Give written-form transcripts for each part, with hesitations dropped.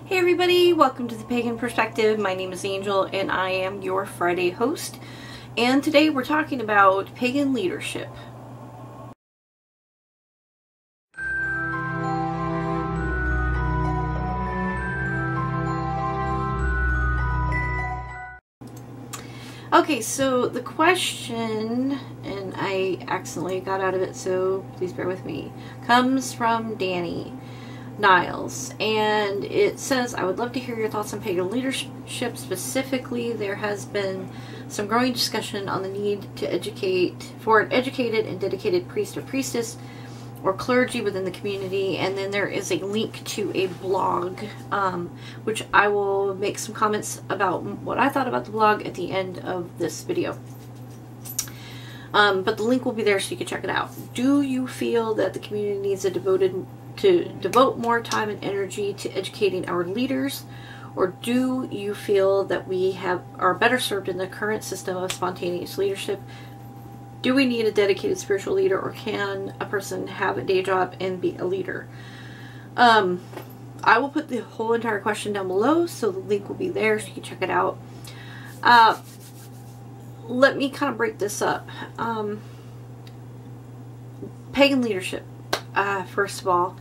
Hey everybody, welcome to the Pagan Perspective. My name is Angel and I am your Friday host. And today we're talking about pagan leadership. Okay, so the question, and I accidentally got out of it, so please bear with me, comes from Danny Niles, and it says, I would love to hear your thoughts on pagan leadership. Specifically, there has been some growing discussion on the need to educate for an educated and dedicated priest or priestess or clergy within the community, and then there is a link to a blog, which I will make some comments about what I thought about the blog at the end of this video. But the link will be there so you can check it out. Do you feel that the community needs to devote more time and energy to educating our leaders, or do you feel that we are better served in the current system of spontaneous leadership? Do we need a dedicated spiritual leader, or can a person have a day job and be a leader? I will put the whole entire question down below, so the link will be there so you can check it out. Let me kind of break this up. Pagan leadership. First of all,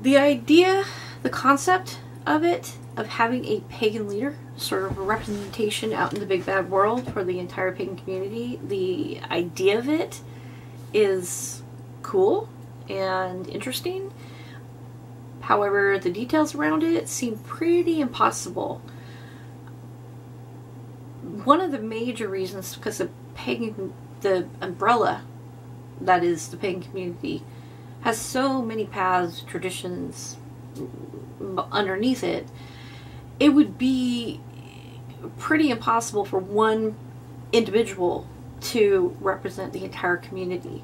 the idea, the concept of it, of having a pagan leader, sort of a representation out in the big bad world for the entire pagan community, the idea of it is cool and interesting. However, the details around it seem pretty impossible. One of the major reasons, because the umbrella that is the pagan community has so many paths, traditions underneath it, it would be pretty impossible for one individual to represent the entire community.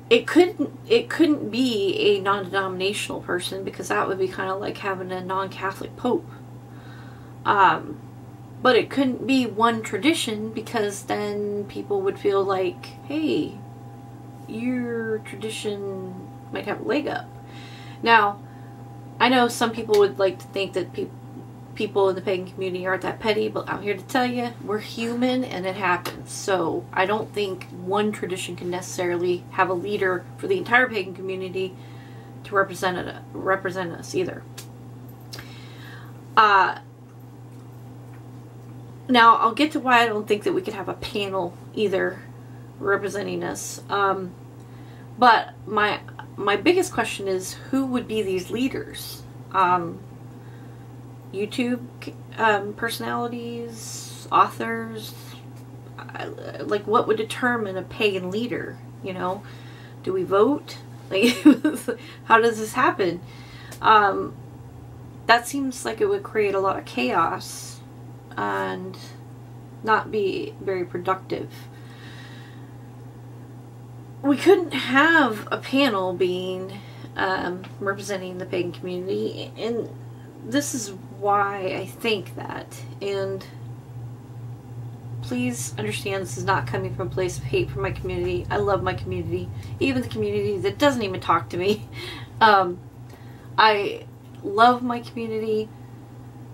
It couldn't be a non-denominational person, because that would be kind of like having a non-Catholic pope. But it couldn't be one tradition, because then people would feel like, hey, your tradition might have a leg up. Now, I know some people would like to think that people in the pagan community aren't that petty, but I'm here to tell you, we're human and it happens. So I don't think one tradition can necessarily have a leader for the entire pagan community to represent us either. Now, I'll get to why I don't think that we could have a panel either representing us. But my biggest question is, who would be these leaders? YouTube personalities, authors? Like, what would determine a pagan leader? You know, do we vote? Like, how does this happen? That seems like it would create a lot of chaos and not be very productive. We couldn't have a panel being representing the pagan community, and this is why I think that. And please understand, this is not coming from a place of hate for my community. I love my community, even the community that doesn't even talk to me. I love my community,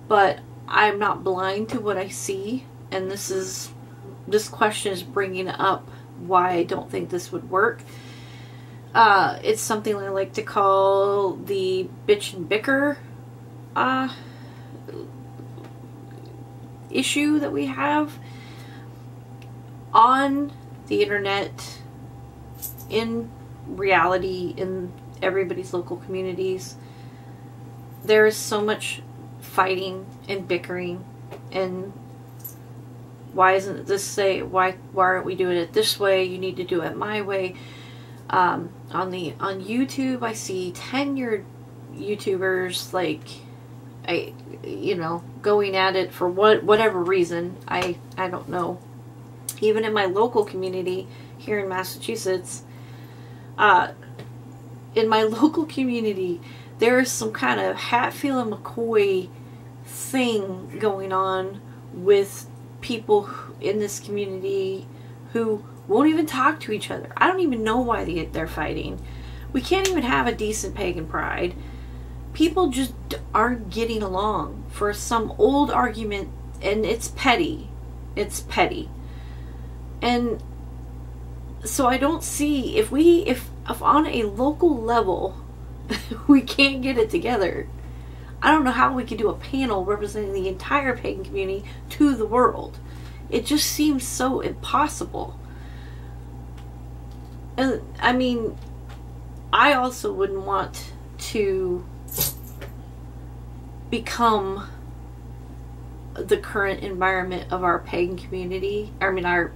but I'm not blind to what I see, and this question is bringing up why I don't think this would work. It's something I like to call the bitch and bicker issue that we have on the internet, in reality, in everybody's local communities. There is so much fighting and bickering, and why isn't it this way? Why aren't we doing it this way? You need to do it my way. On YouTube, I see tenured YouTubers, like, going at it for whatever reason. I don't know. Even in my local community here in Massachusetts, in my local community, there is some kind of Hatfield and McCoy thing going on with people in this community who won't even talk to each other. I don't even know why they're fighting. We can't even have a decent pagan pride. people just aren't getting along for some old argument, and it's petty. It's petty. And so I don't see, if on a local level we can't get it together, I don't know how we could do a panel representing the entire pagan community to the world. It just seems so impossible. And I mean, I also wouldn't want to become the current environment of our pagan community. I mean, our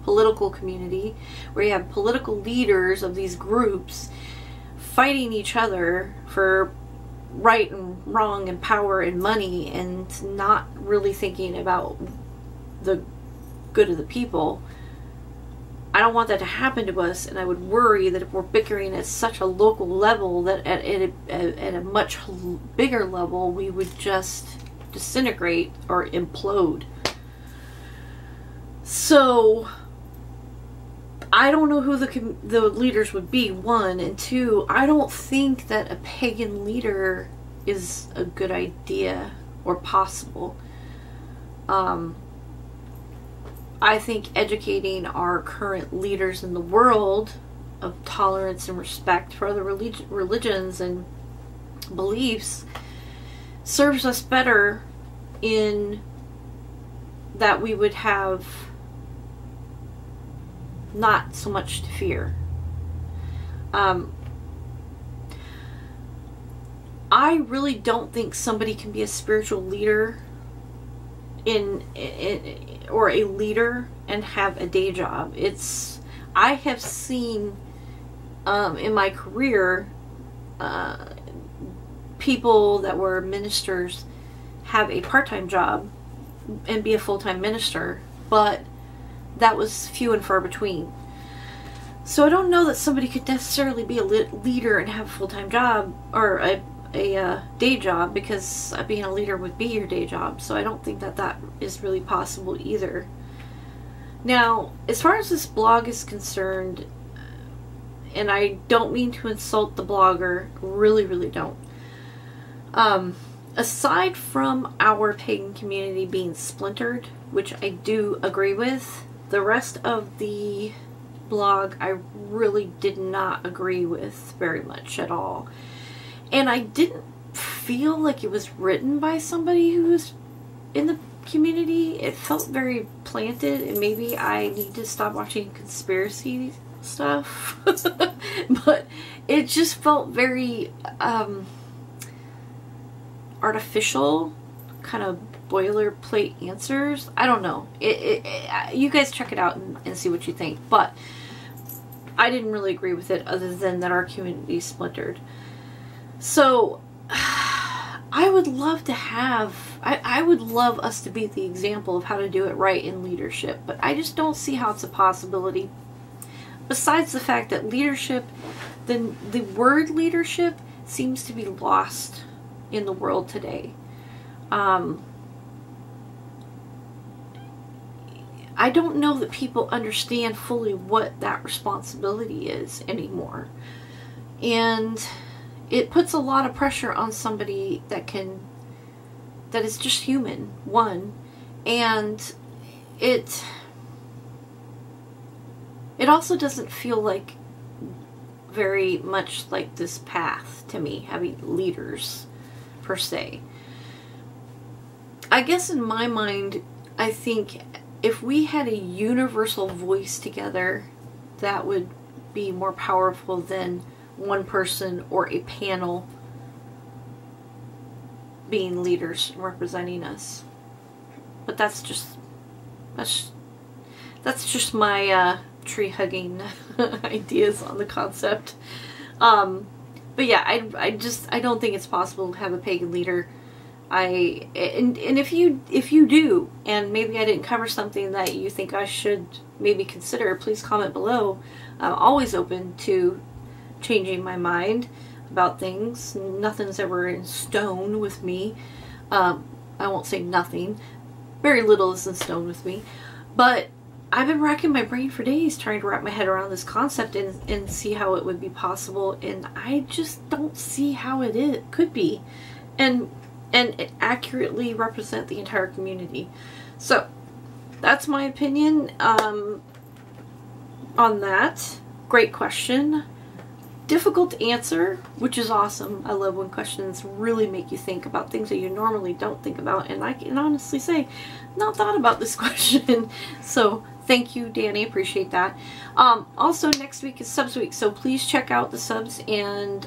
political community, where you have political leaders of these groups fighting each other for right and wrong and power and money, and not really thinking about the good of the people. I don't want that to happen to us, and I would worry that if we're bickering at such a local level, that at a much bigger level we would just disintegrate or implode. So I don't know who the leaders would be, one, and two, I don't think that a pagan leader is a good idea or possible. I think educating our current leaders in the world of tolerance and respect for other religions and beliefs serves us better, in that we would have not so much to fear. I really don't think somebody can be a spiritual leader or a leader and have a day job. I have seen in my career people that were ministers have a part-time job and be a full-time minister, but that was few and far between. So I don't know that somebody could necessarily be a leader and have a full-time job or a day job, because being a leader would be your day job. So I don't think that that is really possible either. Now, as far as this blog is concerned, and I don't mean to insult the blogger, really don't. Aside from our pagan community being splintered, which I do agree with, the rest of the blog I really did not agree with very much at all. And I didn't feel like it was written by somebody who was in the community. It felt very planted, and maybe I need to stop watching conspiracy stuff. But it just felt very artificial, kind of boilerplate answers. I don't know. You guys check it out and see what you think. But I didn't really agree with it, other than that our community splintered. So I would love to I would love us to be the example of how to do it right in leadership, but I just don't see how it's a possibility. Besides the fact that leadership, the word leadership seems to be lost in the world today. I don't know that people understand fully what that responsibility is anymore. And it puts a lot of pressure on somebody that is just human, one, and it also doesn't feel like very much like this path to me, having leaders per se. I guess in my mind, I think if we had a universal voice together, that would be more powerful than one person or a panel being leaders representing us. But that's just my tree hugging ideas on the concept. But yeah, I don't think it's possible to have a pagan leader. And if you do, and maybe I didn't cover something that you think I should maybe consider, please comment below. I'm always open to changing my mind about things. Nothing's ever in stone with me. I won't say nothing. Very little is in stone with me. But I've been racking my brain for days trying to wrap my head around this concept and see how it would be possible, and I just don't see how it could be and it accurately represent the entire community. So that's my opinion on that. Great question. Difficult to answer, which is awesome. I love when questions really make you think about things that you normally don't think about, and I can honestly say, not thought about this question. So thank you, Danny, appreciate that. Also next week is subs week, so please check out the subs, and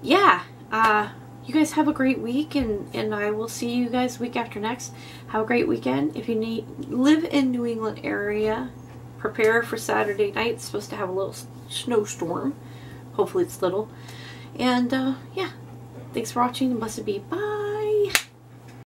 yeah, you guys have a great week, and I will see you guys week after next. Have a great weekend. If you live in New England area, prepare for Saturday night. It's supposed to have a little snowstorm. Hopefully it's little. And yeah, thanks for watching, and blessed be. Bye.